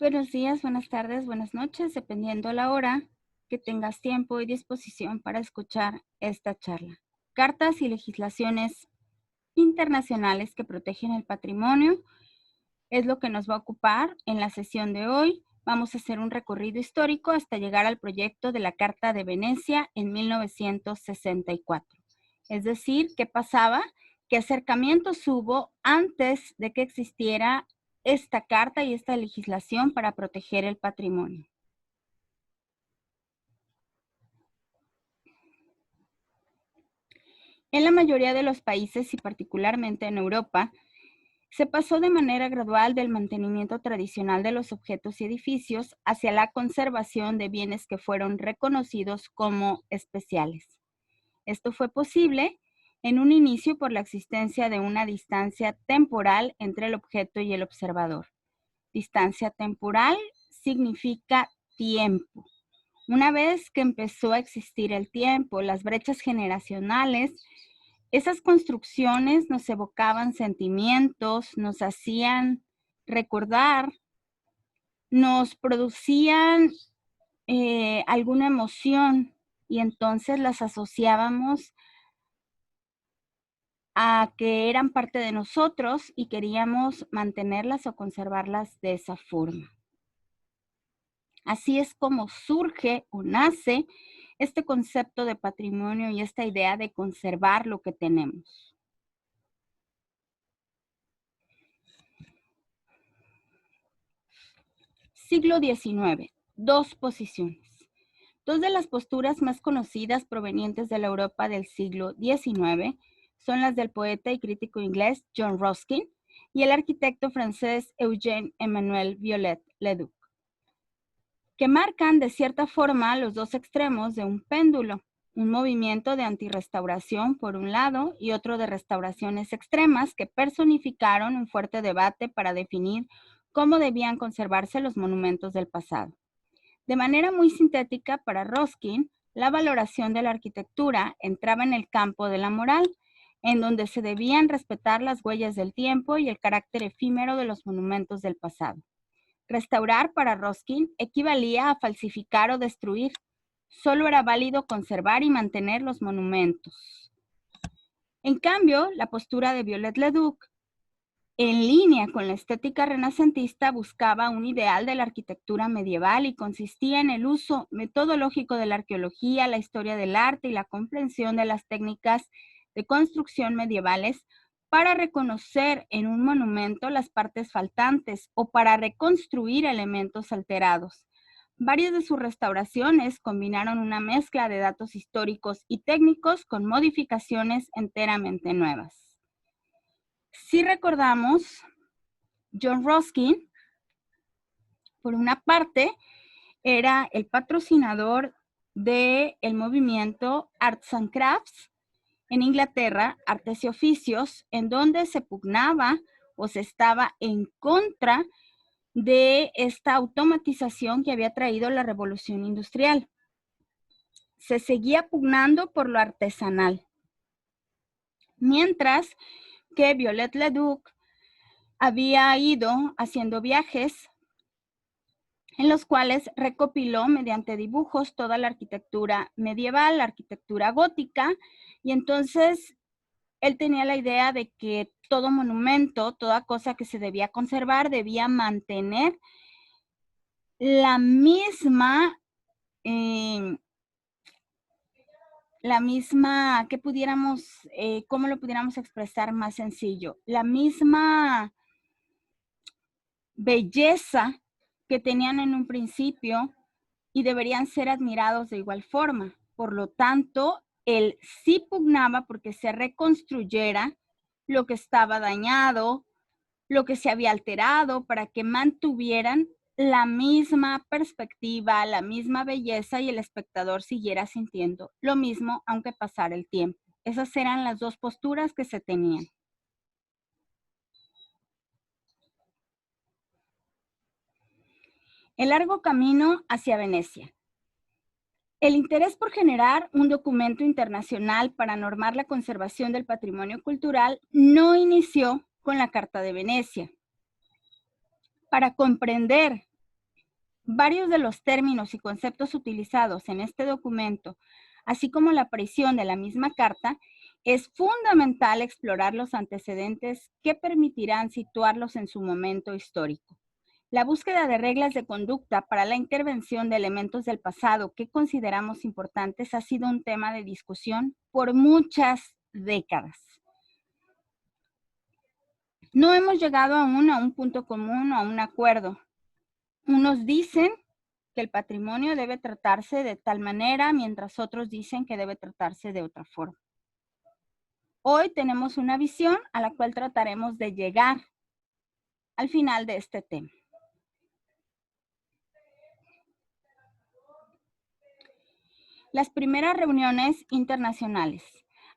Buenos días, buenas tardes, buenas noches, dependiendo la hora que tengas tiempo y disposición para escuchar esta charla. Cartas y legislaciones internacionales que protegen el patrimonio es lo que nos va a ocupar en la sesión de hoy. Vamos a hacer un recorrido histórico hasta llegar al proyecto de la Carta de Venecia en 1964. Es decir, ¿qué pasaba? ¿Qué acercamientos hubo antes de que existiera esta carta y esta legislación para proteger el patrimonio? En la mayoría de los países y particularmente en Europa, se pasó de manera gradual del mantenimiento tradicional de los objetos y edificios hacia la conservación de bienes que fueron reconocidos como especiales. Esto fue posible en un inicio por la existencia de una distancia temporal entre el objeto y el observador. Distancia temporal significa tiempo. Una vez que empezó a existir el tiempo, las brechas generacionales, esas construcciones nos evocaban sentimientos, nos hacían recordar, nos producían alguna emoción y entonces las asociábamos a que eran parte de nosotros y queríamos mantenerlas o conservarlas de esa forma. Así es como surge o nace este concepto de patrimonio y esta idea de conservar lo que tenemos. Siglo XIX, dos posiciones. Dos de las posturas más conocidas provenientes de la Europa del siglo XIX son las del poeta y crítico inglés John Ruskin y el arquitecto francés Eugène-Emmanuel Viollet-le-Duc, que marcan de cierta forma los dos extremos de un péndulo, un movimiento de antirrestauración por un lado y otro de restauraciones extremas que personificaron un fuerte debate para definir cómo debían conservarse los monumentos del pasado. De manera muy sintética, para Ruskin, la valoración de la arquitectura entraba en el campo de la moral, en donde se debían respetar las huellas del tiempo y el carácter efímero de los monumentos del pasado. Restaurar para Ruskin equivalía a falsificar o destruir. Solo era válido conservar y mantener los monumentos. En cambio, la postura de Viollet-le-Duc, en línea con la estética renacentista, buscaba un ideal de la arquitectura medieval y consistía en el uso metodológico de la arqueología, la historia del arte y la comprensión de las técnicas de construcción medievales para reconocer en un monumento las partes faltantes o para reconstruir elementos alterados. Varias de sus restauraciones combinaron una mezcla de datos históricos y técnicos con modificaciones enteramente nuevas. Si recordamos, John Ruskin, por una parte, era el patrocinador del movimiento Arts and Crafts en Inglaterra, Artes y Oficios, en donde se pugnaba o se estaba en contra de esta automatización que había traído la revolución industrial. Se seguía pugnando por lo artesanal. Mientras que Viollet-le-Duc había ido haciendo viajes en los cuales recopiló mediante dibujos toda la arquitectura medieval, la arquitectura gótica, y entonces él tenía la idea de que todo monumento, toda cosa que se debía conservar, debía mantener la misma, que pudiéramos, ¿cómo lo pudiéramos expresar más sencillo? La misma belleza que tenían en un principio y deberían ser admirados de igual forma. Por lo tanto, él sí pugnaba porque se reconstruyera lo que estaba dañado, lo que se había alterado, para que mantuvieran la misma perspectiva, la misma belleza y el espectador siguiera sintiendo lo mismo aunque pasara el tiempo. Esas eran las dos posturas que se tenían. El largo camino hacia Venecia. El interés por generar un documento internacional para normar la conservación del patrimonio cultural no inició con la Carta de Venecia. Para comprender Varios de los términos y conceptos utilizados en este documento, así como la aparición de la misma carta, es fundamental explorar los antecedentes que permitirán situarlos en su momento histórico. La búsqueda de reglas de conducta para la intervención de elementos del pasado que consideramos importantes ha sido un tema de discusión por muchas décadas. No hemos llegado aún a un punto común o a un acuerdo. Unos dicen que el patrimonio debe tratarse de tal manera, mientras otros dicen que debe tratarse de otra forma. Hoy tenemos una visión a la cual trataremos de llegar al final de este tema. Las primeras reuniones internacionales.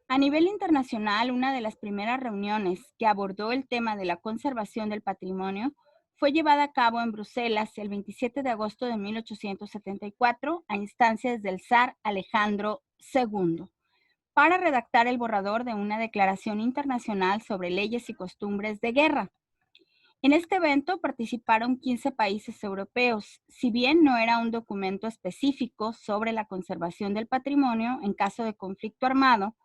A nivel internacional, una de las primeras reuniones que abordó el tema de la conservación del patrimonio fue llevada a cabo en Bruselas el 27 de agosto de 1874 a instancias del zar Alejandro II para redactar el borrador de una declaración internacional sobre leyes y costumbres de guerra. En este evento participaron 15 países europeos, si bien no era un documento específico sobre la conservación del patrimonio en caso de conflicto armado,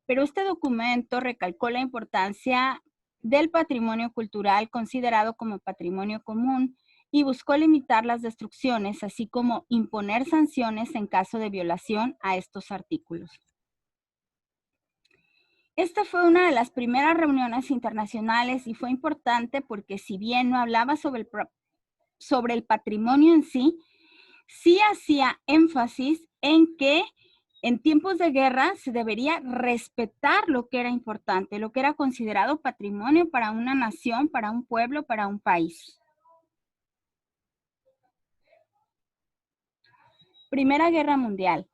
pero este documento recalcó la importancia del patrimonio cultural considerado como patrimonio común y buscó limitar las destrucciones, así como imponer sanciones en caso de violación a estos artículos. Esta fue una de las primeras reuniones internacionales y fue importante porque si bien no hablaba sobre el patrimonio en sí, sí hacía énfasis en que en tiempos de guerra se debería respetar lo que era importante, lo que era considerado patrimonio para una nación, para un pueblo, para un país. Primera Guerra Mundial.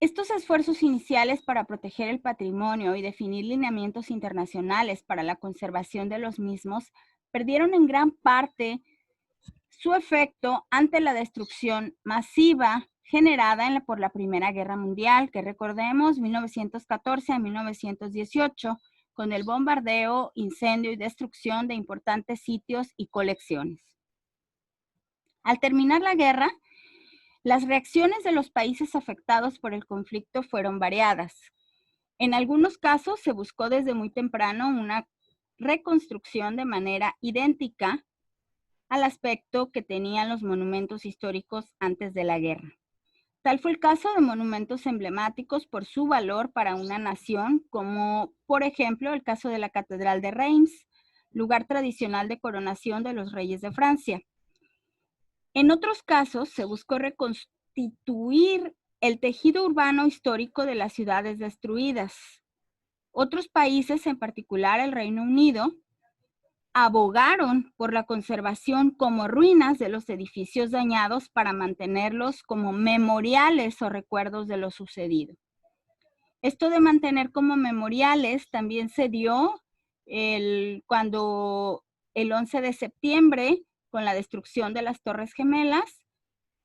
Estos esfuerzos iniciales para proteger el patrimonio y definir lineamientos internacionales para la conservación de los mismos perdieron en gran parte su efecto ante la destrucción masiva generada por la Primera Guerra Mundial, que recordemos 1914 a 1918, con el bombardeo, incendio y destrucción de importantes sitios y colecciones. Al terminar la guerra, las reacciones de los países afectados por el conflicto fueron variadas. En algunos casos se buscó desde muy temprano una reconstrucción de manera idéntica al aspecto que tenían los monumentos históricos antes de la guerra. Tal fue el caso de monumentos emblemáticos por su valor para una nación, como por ejemplo el caso de la Catedral de Reims, lugar tradicional de coronación de los reyes de Francia. En otros casos se buscó reconstituir el tejido urbano histórico de las ciudades destruidas. Otros países, en particular el Reino Unido, abogaron por la conservación como ruinas de los edificios dañados para mantenerlos como memoriales o recuerdos de lo sucedido. Esto de mantener como memoriales también se dio cuando el 11 de septiembre, con la destrucción de las Torres Gemelas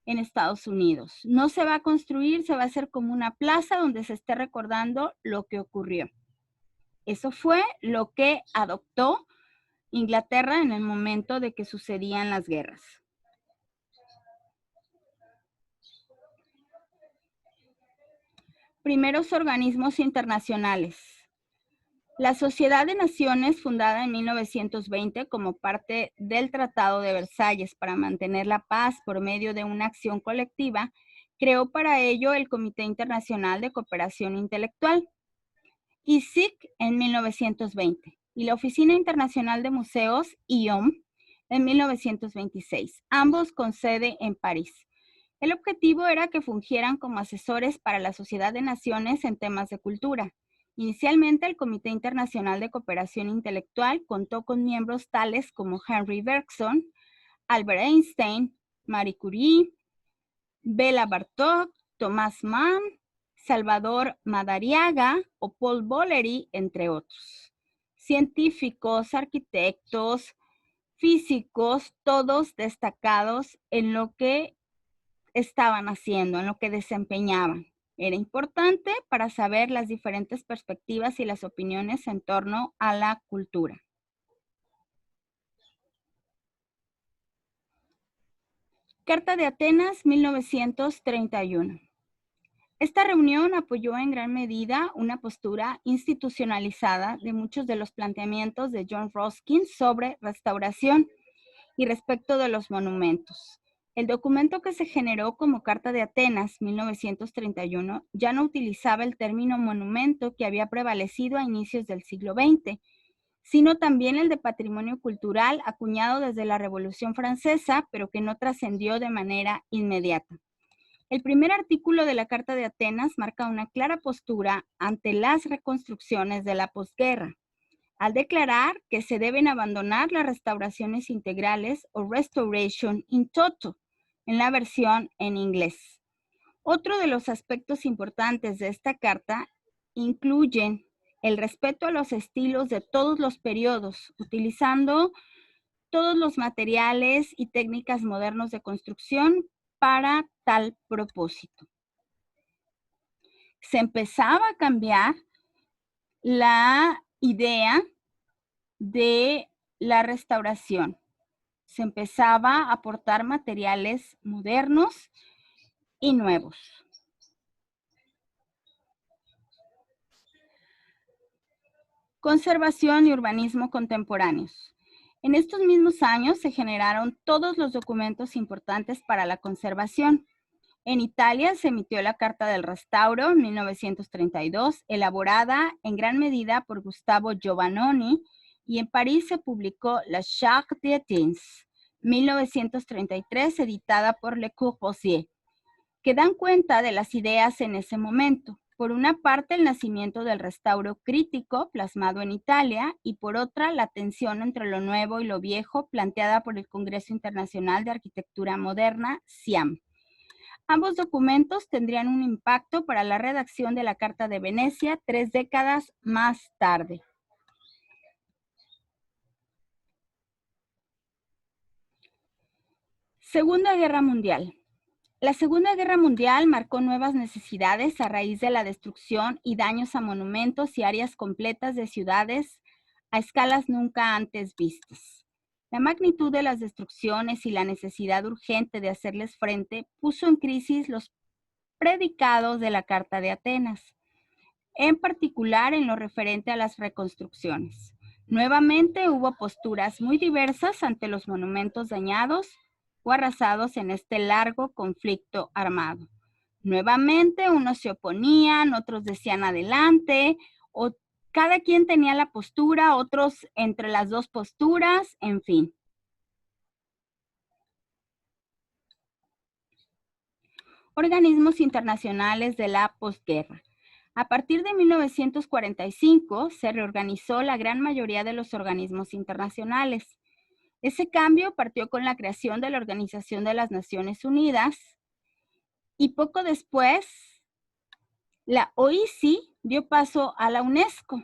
en Estados Unidos. No se va a construir, se va a hacer como una plaza donde se esté recordando lo que ocurrió. Eso fue lo que adoptó Inglaterra en el momento de que sucedían las guerras. Primeros organismos internacionales. La Sociedad de Naciones, fundada en 1920 como parte del Tratado de Versalles para mantener la paz por medio de una acción colectiva, creó para ello el Comité Internacional de Cooperación Intelectual, ISIC, en 1920, y la Oficina Internacional de Museos, IOM, en 1926, ambos con sede en París. El objetivo era que fungieran como asesores para la Sociedad de Naciones en temas de cultura. Inicialmente, el Comité Internacional de Cooperación Intelectual contó con miembros tales como Henry Bergson, Albert Einstein, Marie Curie, Béla Bartók, Thomas Mann, Salvador Madariaga o Paul Valéry, entre otros. Científicos, arquitectos, físicos, todos destacados en lo que estaban haciendo, en lo que desempeñaban. Era importante para saber las diferentes perspectivas y las opiniones en torno a la cultura. Carta de Atenas, 1931. Esta reunión apoyó en gran medida una postura institucionalizada de muchos de los planteamientos de John Ruskin sobre restauración y respecto de los monumentos. El documento que se generó como Carta de Atenas 1931 ya no utilizaba el término monumento que había prevalecido a inicios del siglo XX, sino también el de patrimonio cultural acuñado desde la Revolución Francesa, pero que no trascendió de manera inmediata. El primer artículo de la Carta de Atenas marca una clara postura ante las reconstrucciones de la posguerra, al declarar que se deben abandonar las restauraciones integrales o restoration in toto, en la versión en inglés. Otro de los aspectos importantes de esta carta incluyen el respeto a los estilos de todos los periodos, utilizando todos los materiales y técnicas modernos de construcción para tal propósito. Se empezaba a cambiar la idea de la restauración. Se empezaba a aportar materiales modernos y nuevos. Conservación y urbanismo contemporáneos. En estos mismos años se generaron todos los documentos importantes para la conservación. En Italia se emitió la Carta del Restauro en 1932, elaborada en gran medida por Gustavo Giovannoni, y en París se publicó la Charte d'Athènes, 1933, editada por Le Corbusier, que dan cuenta de las ideas en ese momento. Por una parte, el nacimiento del restauro crítico, plasmado en Italia, y por otra, la tensión entre lo nuevo y lo viejo, planteada por el Congreso Internacional de Arquitectura Moderna, CIAM. Ambos documentos tendrían un impacto para la redacción de la Carta de Venecia 3 décadas más tarde. Segunda Guerra Mundial. La Segunda Guerra Mundial marcó nuevas necesidades a raíz de la destrucción y daños a monumentos y áreas completas de ciudades a escalas nunca antes vistas. La magnitud de las destrucciones y la necesidad urgente de hacerles frente puso en crisis los predicados de la Carta de Atenas, en particular en lo referente a las reconstrucciones. Nuevamente hubo posturas muy diversas ante los monumentos dañados o arrasados en este largo conflicto armado. Nuevamente unos se oponían, otros decían adelante, o cada quien tenía la postura, otros entre las dos posturas, en fin. Organismos internacionales de la posguerra. A partir de 1945 se reorganizó la gran mayoría de los organismos internacionales. Ese cambio partió con la creación de la Organización de las Naciones Unidas y poco después la OIC dio paso a la UNESCO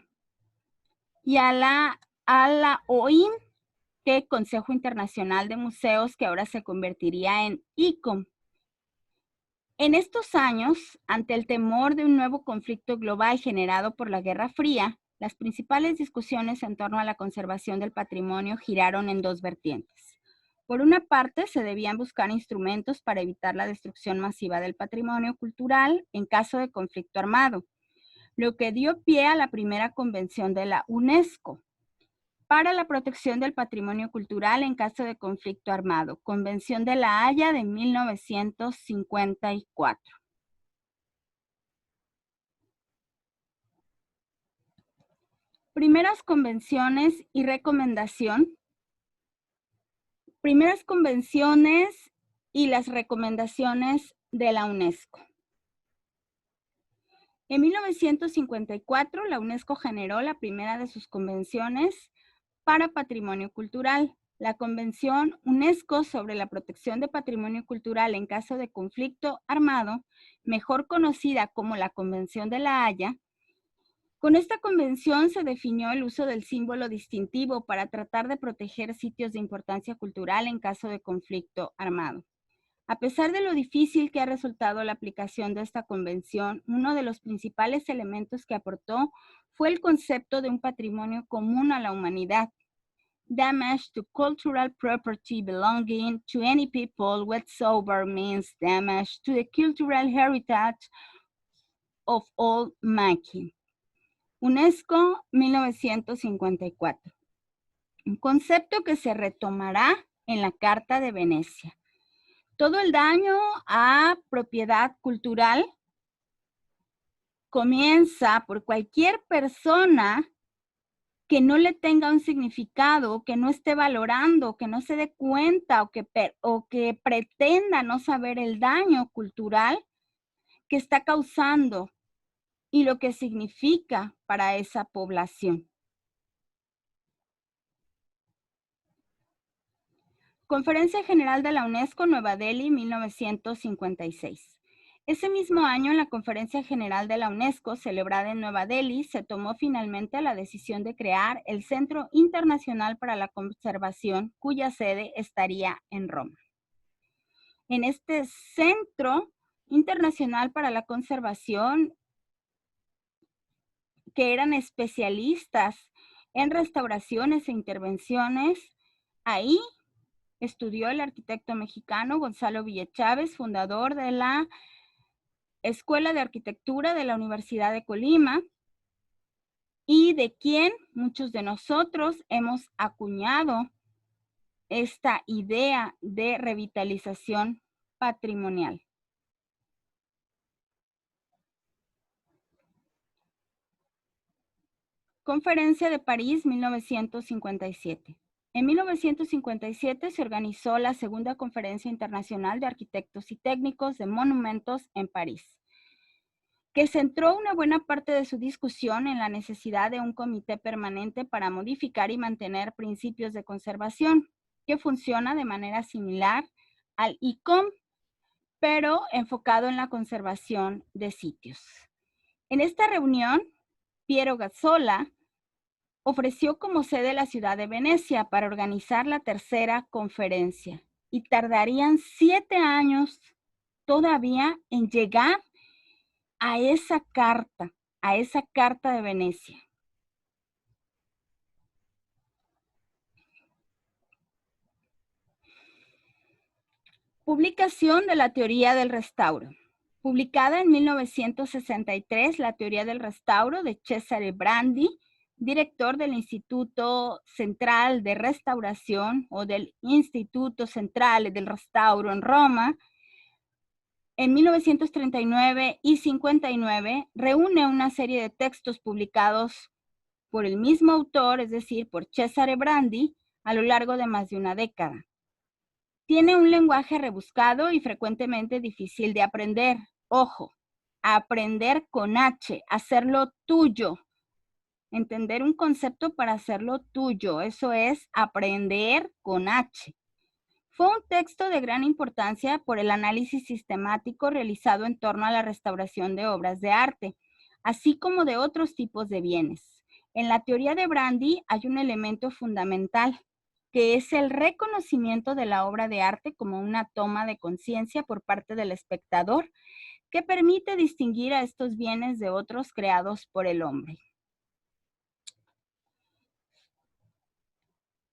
y a la OIM, que Consejo Internacional de Museos, que ahora se convertiría en ICOM. En estos años, ante el temor de un nuevo conflicto global generado por la Guerra Fría, las principales discusiones en torno a la conservación del patrimonio giraron en dos vertientes. Por una parte, se debían buscar instrumentos para evitar la destrucción masiva del patrimonio cultural en caso de conflicto armado, lo que dio pie a la primera convención de la UNESCO para la protección del patrimonio cultural en caso de conflicto armado, Convención de La Haya de 1954. Primeras convenciones y recomendación. Primeras convenciones y las recomendaciones de la UNESCO. En 1954, la UNESCO generó la primera de sus convenciones para patrimonio cultural, la Convención UNESCO sobre la protección de patrimonio cultural en caso de conflicto armado, mejor conocida como la Convención de La Haya. Con esta convención se definió el uso del símbolo distintivo para tratar de proteger sitios de importancia cultural en caso de conflicto armado. A pesar de lo difícil que ha resultado la aplicación de esta convención, uno de los principales elementos que aportó fue el concepto de un patrimonio común a la humanidad. damage to cultural property belonging to any people whatsoever means damage to the cultural heritage of all mankind. UNESCO, 1954. Un concepto que se retomará en la Carta de Venecia. Todo el daño a propiedad cultural comienza por cualquier persona que no le tenga un significado, que no esté valorando, que no se dé cuenta o que pretenda no saber el daño cultural que está causando y lo que significa para esa población. Conferencia General de la UNESCO, Nueva Delhi, 1956. Ese mismo año, en la Conferencia General de la UNESCO, celebrada en Nueva Delhi, se tomó finalmente la decisión de crear el Centro Internacional para la Conservación, cuya sede estaría en Roma. En este Centro Internacional para la Conservación, que eran especialistas en restauraciones e intervenciones, ahí estudió el arquitecto mexicano Gonzalo Villechávez, fundador de la Escuela de Arquitectura de la Universidad de Colima, y de quien muchos de nosotros hemos acuñado esta idea de revitalización patrimonial. Conferencia de París, 1957. En 1957 se organizó la Segunda Conferencia Internacional de Arquitectos y Técnicos de Monumentos en París, que centró una buena parte de su discusión en la necesidad de un comité permanente para modificar y mantener principios de conservación, que funciona de manera similar al ICOM, pero enfocado en la conservación de sitios. En esta reunión, Piero Gazzola ofreció como sede la ciudad de Venecia para organizar la tercera conferencia y tardarían 7 años todavía en llegar a esa carta de Venecia. Publicación de la teoría del restauro. Publicada en 1963, la teoría del restauro de Cesare Brandi, director del Instituto Central de Restauración o del Instituto Centrale del Restauro en Roma, en 1939 y 59, reúne una serie de textos publicados por el mismo autor, es decir, por Cesare Brandi, a lo largo de más de una década. Tiene un lenguaje rebuscado y frecuentemente difícil de aprender. Ojo, aprender con H, hacerlo tuyo. Entender un concepto para hacerlo tuyo, eso es aprender con H. Fue un texto de gran importancia por el análisis sistemático realizado en torno a la restauración de obras de arte, así como de otros tipos de bienes. En la teoría de Brandi hay un elemento fundamental, que es el reconocimiento de la obra de arte como una toma de conciencia por parte del espectador, que permite distinguir a estos bienes de otros creados por el hombre.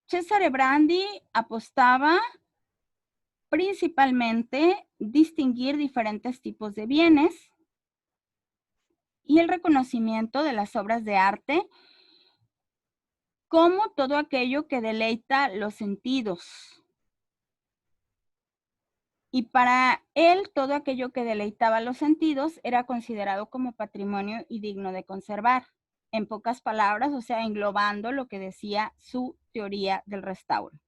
Cesare Brandi apostaba principalmente distinguir diferentes tipos de bienes y el reconocimiento de las obras de arte como todo aquello que deleita los sentidos. Y para él, todo aquello que deleitaba los sentidos era considerado como patrimonio y digno de conservar. En pocas palabras, o sea, englobando lo que decía su teoría del restauro.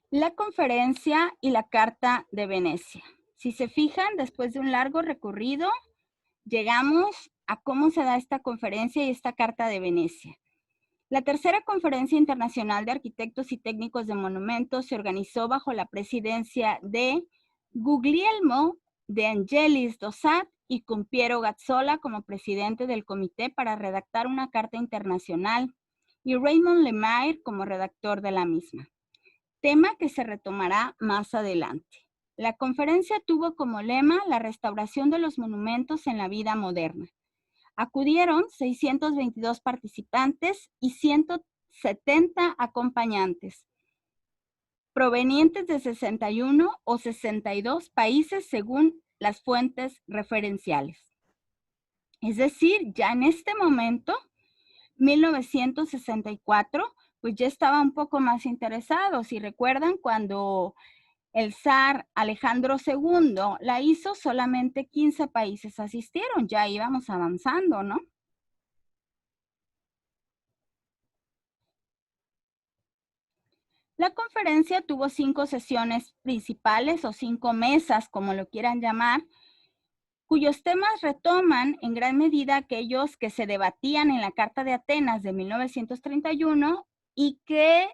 La conferencia y la Carta de Venecia. Si se fijan, después de un largo recorrido, llegamos a cómo se da esta conferencia y esta Carta de Venecia. La tercera Conferencia Internacional de Arquitectos y Técnicos de Monumentos se organizó bajo la presidencia de Guglielmo de Angelis Dosat y con Piero Gazzola como presidente del comité para redactar una carta internacional y Raymond Lemaitre como redactor de la misma, tema que se retomará más adelante. La conferencia tuvo como lema la restauración de los monumentos en la vida moderna. Acudieron 622 participantes y 170 acompañantes, provenientes de 61 o 62 países según las fuentes referenciales. Es decir, ya en este momento, 1964, pues ya estaba un poco más interesado. Si recuerdan, cuando el zar Alejandro II la hizo, solamente 15 países asistieron, ya íbamos avanzando, ¿no? La conferencia tuvo 5 sesiones principales o 5 mesas, como lo quieran llamar, cuyos temas retoman en gran medida aquellos que se debatían en la Carta de Atenas de 1931 y que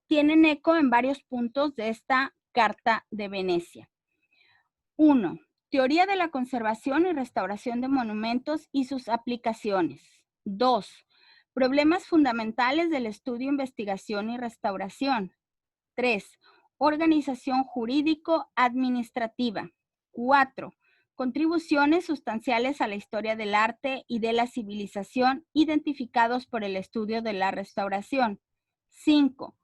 tienen eco en varios puntos de esta Carta de Venecia. 1. Teoría de la conservación y restauración de monumentos y sus aplicaciones. 2. Problemas fundamentales del estudio, investigación y restauración. 3. Organización jurídico-administrativa. 4. Contribuciones sustanciales a la historia del arte y de la civilización identificados por el estudio de la restauración. 5.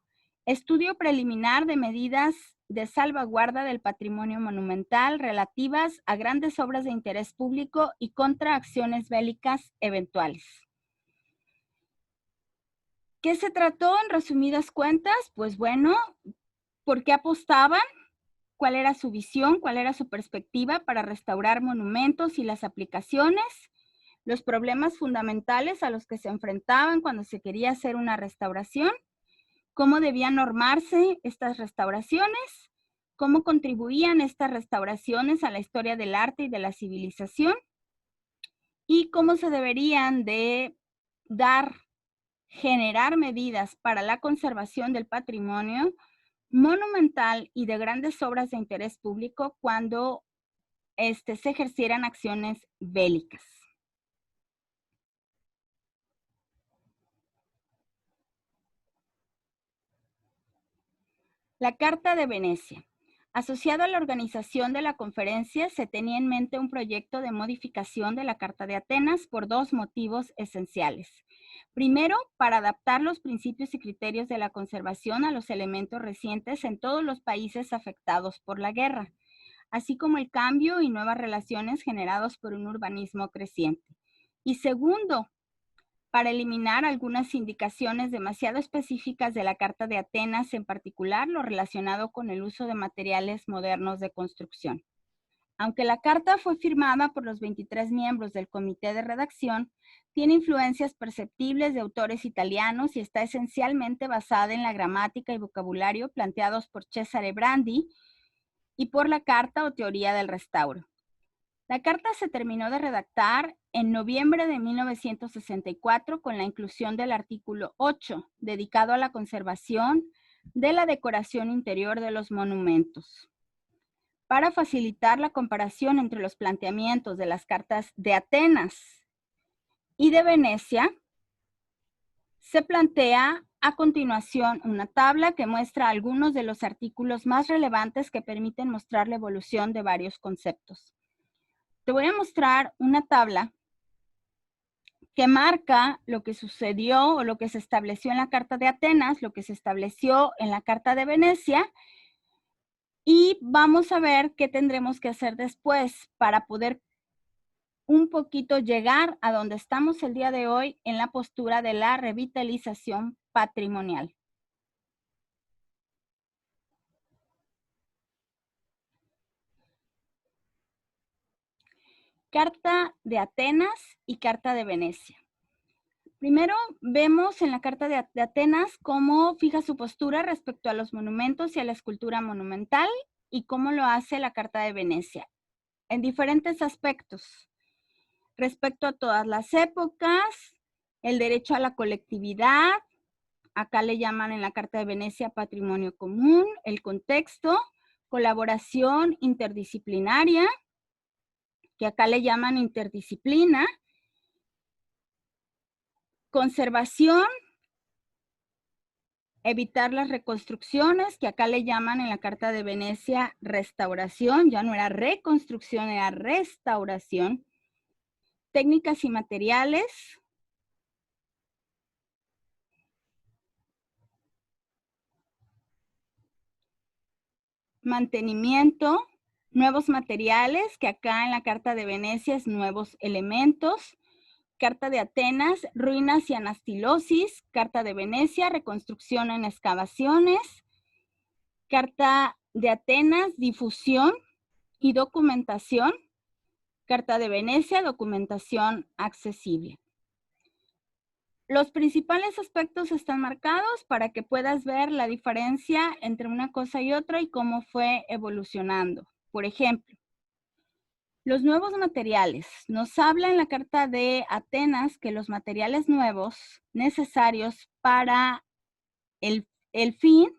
Estudio preliminar de medidas de salvaguarda del patrimonio monumental relativas a grandes obras de interés público y contra acciones bélicas eventuales. ¿Qué se trató en resumidas cuentas? Pues bueno, ¿por qué apostaban? ¿Cuál era su visión? ¿Cuál era su perspectiva para restaurar monumentos y las aplicaciones? Los problemas fundamentales a los que se enfrentaban cuando se quería hacer una restauración. ¿Cómo debían normarse estas restauraciones? ¿Cómo contribuían estas restauraciones a la historia del arte y de la civilización? ¿Y cómo se deberían de generar medidas para la conservación del patrimonio monumental y de grandes obras de interés público cuando se ejercieran acciones bélicas? La Carta de Venecia. Asociado a la organización de la conferencia, se tenía en mente un proyecto de modificación de la Carta de Atenas por 2 motivos esenciales. Primero, para adaptar los principios y criterios de la conservación a los elementos recientes en todos los países afectados por la guerra, así como el cambio y nuevas relaciones generados por un urbanismo creciente. Y segundo, para eliminar algunas indicaciones demasiado específicas de la Carta de Atenas, en particular lo relacionado con el uso de materiales modernos de construcción. Aunque la carta fue firmada por los 23 miembros del comité de redacción, tiene influencias perceptibles de autores italianos y está esencialmente basada en la gramática y vocabulario planteados por Cesare Brandi y por la Carta o Teoría del Restauro. La carta se terminó de redactar en noviembre de 1964 con la inclusión del artículo 8, dedicado a la conservación de la decoración interior de los monumentos. Para facilitar la comparación entre los planteamientos de las cartas de Atenas y de Venecia, se plantea a continuación una tabla que muestra algunos de los artículos más relevantes que permiten mostrar la evolución de varios conceptos. Te voy a mostrar una tabla que marca lo que sucedió o lo que se estableció en la Carta de Atenas, lo que se estableció en la Carta de Venecia, y vamos a ver qué tendremos que hacer después para poder un poquito llegar a donde estamos el día de hoy en la postura de la revitalización patrimonial. Carta de Atenas y Carta de Venecia. Primero, vemos en la Carta de Atenas cómo fija su postura respecto a los monumentos y a la escultura monumental y cómo lo hace la Carta de Venecia, en diferentes aspectos. Respecto a todas las épocas, el derecho a la colectividad, acá le llaman en la Carta de Venecia patrimonio común, el contexto, colaboración interdisciplinaria, que acá le llaman interdisciplina, conservación Evitar las reconstrucciones, que acá le llaman en la Carta de Venecia restauración, ya no era reconstrucción, era restauración. Técnicas y materiales. Mantenimiento, nuevos materiales, que acá en la Carta de Venecia es nuevos elementos. Carta de Atenas, ruinas y anastilosis. Carta de Venecia, reconstrucción en excavaciones. Carta de Atenas, difusión y documentación. Carta de Venecia, documentación accesible. Los principales aspectos están marcados para que puedas ver la diferencia entre una cosa y otra y cómo fue evolucionando. Por ejemplo, los nuevos materiales. Nos habla en la Carta de Atenas que los materiales nuevos necesarios para el fin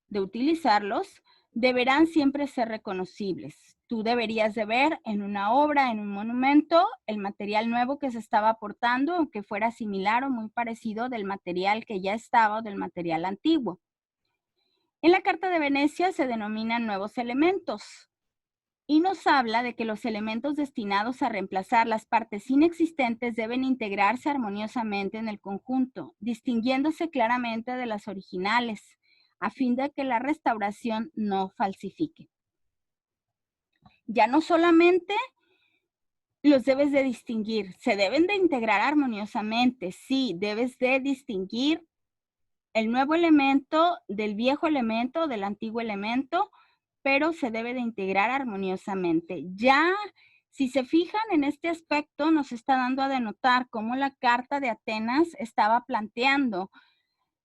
de utilizarlos deberán siempre ser reconocibles. Tú deberías de ver en una obra, en un monumento, el material nuevo que se estaba aportando, aunque fuera similar o muy parecido del material que ya estaba o del material antiguo. En la Carta de Venecia se denominan nuevos elementos y nos habla de que los elementos destinados a reemplazar las partes inexistentes deben integrarse armoniosamente en el conjunto, distinguiéndose claramente de las originales, a fin de que la restauración no falsifique. Ya no solamente los debes de distinguir, se deben de integrar armoniosamente, sí, debes de distinguir el nuevo elemento del viejo elemento, del antiguo elemento, pero se debe de integrar armoniosamente. Ya, si se fijan en este aspecto, nos está dando a denotar cómo la Carta de Atenas estaba planteando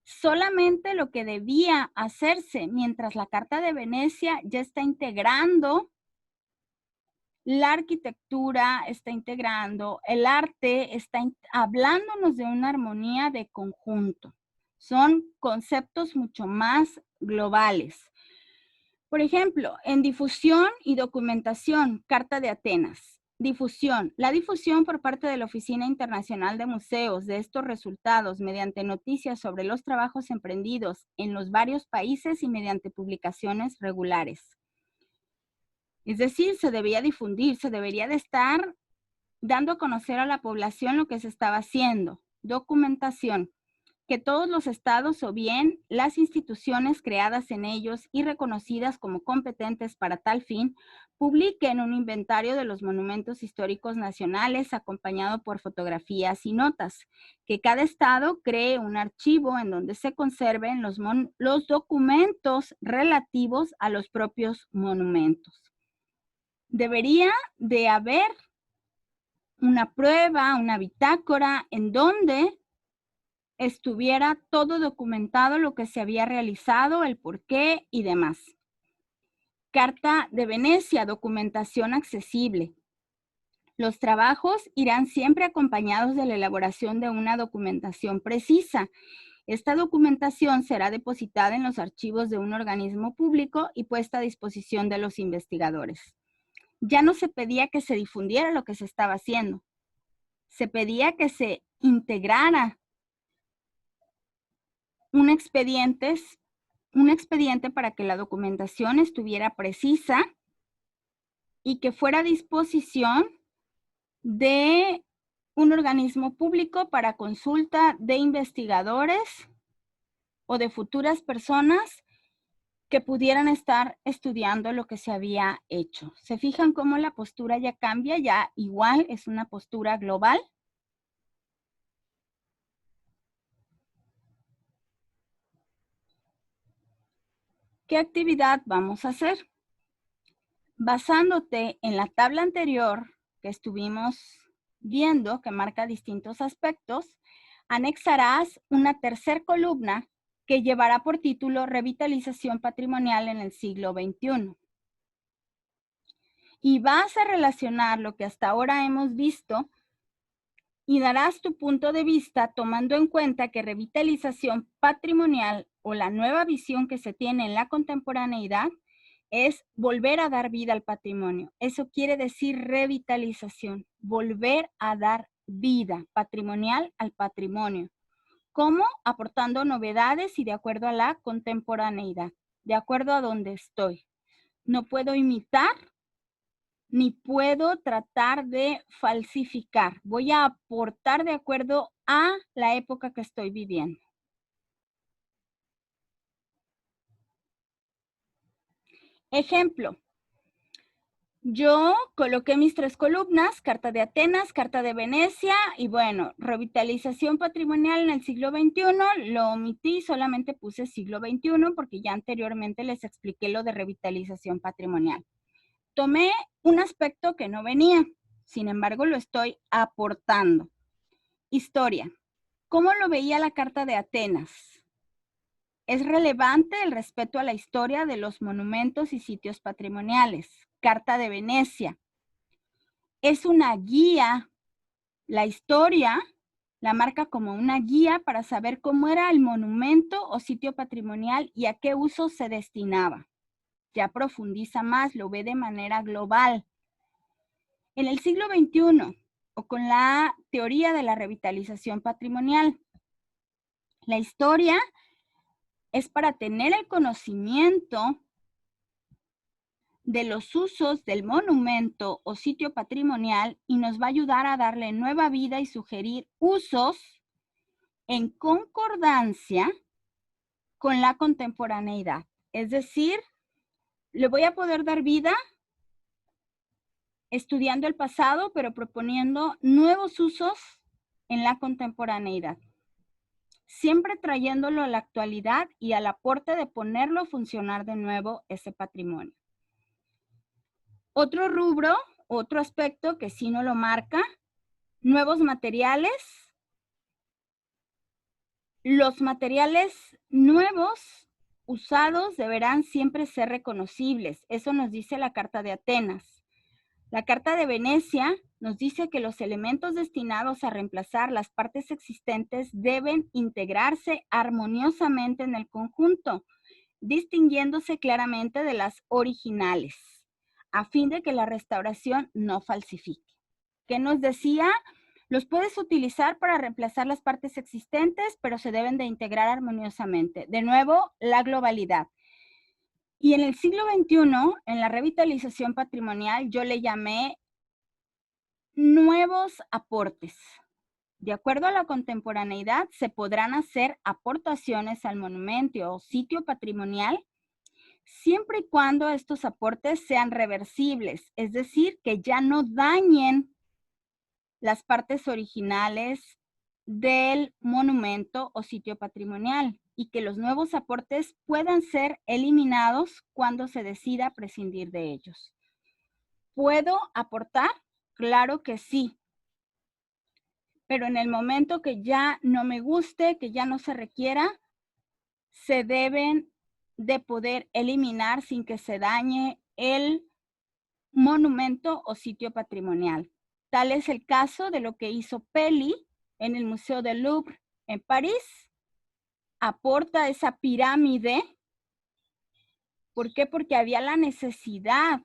solamente lo que debía hacerse, mientras la Carta de Venecia ya está integrando la arquitectura, está integrando el arte, está hablándonos de una armonía de conjunto. Son conceptos mucho más globales. Por ejemplo, en difusión y documentación, Carta de Atenas. Difusión. La difusión por parte de la Oficina Internacional de Museos de estos resultados mediante noticias sobre los trabajos emprendidos en los varios países y mediante publicaciones regulares. Es decir, se debía difundir, se debería de estar dando a conocer a la población lo que se estaba haciendo. Documentación. Que todos los estados o bien las instituciones creadas en ellos y reconocidas como competentes para tal fin, publiquen un inventario de los monumentos históricos nacionales acompañado por fotografías y notas. Que cada estado cree un archivo en donde se conserven los documentos relativos a los propios monumentos. Debería de haber una prueba, una bitácora en donde estuviera todo documentado lo que se había realizado, el por qué y demás. Carta de Venecia, documentación accesible. Los trabajos irán siempre acompañados de la elaboración de una documentación precisa. Esta documentación será depositada en los archivos de un organismo público y puesta a disposición de los investigadores. Ya no se pedía que se difundiera lo que se estaba haciendo. Se pedía que se integrara un expediente para que la documentación estuviera precisa y que fuera a disposición de un organismo público para consulta de investigadores o de futuras personas que pudieran estar estudiando lo que se había hecho. ¿Se fijan cómo la postura ya cambia? Ya igual es una postura global. ¿Qué actividad vamos a hacer? Basándote en la tabla anterior que estuvimos viendo, que marca distintos aspectos, anexarás una tercera columna que llevará por título Revitalización Patrimonial en el siglo XXI. Y vas a relacionar lo que hasta ahora hemos visto y darás tu punto de vista tomando en cuenta que revitalización patrimonial o la nueva visión que se tiene en la contemporaneidad es volver a dar vida al patrimonio. Eso quiere decir revitalización, volver a dar vida patrimonial al patrimonio. ¿Cómo? Aportando novedades y de acuerdo a la contemporaneidad, de acuerdo a donde estoy. No puedo imitar ni puedo tratar de falsificar. Voy a aportar de acuerdo a la época que estoy viviendo. Ejemplo, yo coloqué mis 3 columnas, Carta de Atenas, Carta de Venecia y bueno, revitalización patrimonial en el siglo XXI, lo omití, solamente puse siglo XXI porque ya anteriormente les expliqué lo de revitalización patrimonial. Tomé un aspecto que no venía, sin embargo lo estoy aportando. Historia. ¿Cómo lo veía la Carta de Atenas? Es relevante el respeto a la historia de los monumentos y sitios patrimoniales. Carta de Venecia. Es una guía, la historia la marca como una guía para saber cómo era el monumento o sitio patrimonial y a qué uso se destinaba. Ya profundiza más, lo ve de manera global. En el siglo XXI, o con la teoría de la revitalización patrimonial, la historia es para tener el conocimiento de los usos del monumento o sitio patrimonial y nos va a ayudar a darle nueva vida y sugerir usos en concordancia con la contemporaneidad. Es decir, le voy a poder dar vida estudiando el pasado, pero proponiendo nuevos usos en la contemporaneidad. Siempre trayéndolo a la actualidad y al aporte de ponerlo a funcionar de nuevo ese patrimonio. Otro rubro, otro aspecto que sí no lo marca, nuevos materiales. Los materiales nuevos usados deberán siempre ser reconocibles. Eso nos dice la Carta de Atenas. La Carta de Venecia nos dice que los elementos destinados a reemplazar las partes existentes deben integrarse armoniosamente en el conjunto, distinguiéndose claramente de las originales, a fin de que la restauración no falsifique. ¿Qué nos decía? Los puedes utilizar para reemplazar las partes existentes, pero se deben de integrar armoniosamente. De nuevo, la globalidad. Y en el siglo XXI, en la revitalización patrimonial, yo le llamé nuevos aportes. De acuerdo a la contemporaneidad, se podrán hacer aportaciones al monumento o sitio patrimonial siempre y cuando estos aportes sean reversibles, es decir, que ya no dañen las partes originales del monumento o sitio patrimonial y que los nuevos aportes puedan ser eliminados cuando se decida prescindir de ellos. ¿Puedo aportar? Claro que sí, pero en el momento que ya no me guste, que ya no se requiera, se deben de poder eliminar sin que se dañe el monumento o sitio patrimonial. Tal es el caso de lo que hizo Peli en el Museo del Louvre en París. Aporta esa pirámide. ¿Por qué? Porque había la necesidad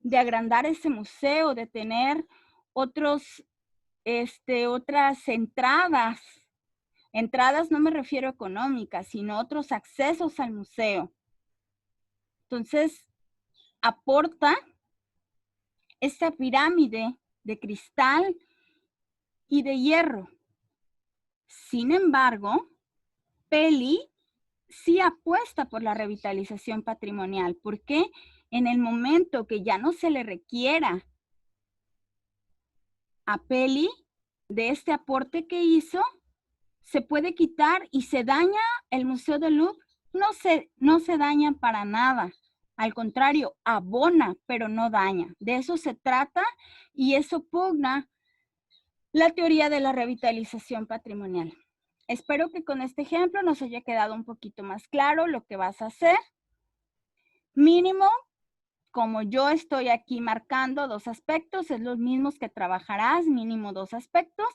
de agrandar ese museo, de tener otras entradas. Entradas no me refiero a económicas, sino otros accesos al museo. Entonces, aporta esta pirámide de cristal y de hierro. Sin embargo, Peli sí apuesta por la revitalización patrimonial, porque en el momento que ya no se le requiera a Peli de este aporte que hizo, se puede quitar y se daña el Museo del Louvre. No se daña para nada. Al contrario, abona, pero no daña. De eso se trata y eso pugna la teoría de la revitalización patrimonial. Espero que con este ejemplo nos haya quedado un poquito más claro lo que vas a hacer. Mínimo, como yo estoy aquí marcando 2 aspectos, es los mismos que trabajarás, mínimo 2 aspectos.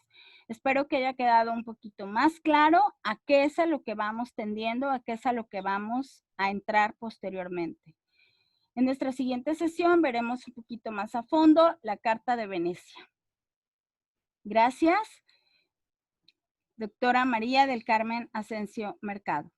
Espero que haya quedado un poquito más claro a qué es a lo que vamos tendiendo, a qué es a lo que vamos a entrar posteriormente. En nuestra siguiente sesión veremos un poquito más a fondo la Carta de Venecia. Gracias. Doctora María del Carmen Asensio Mercado.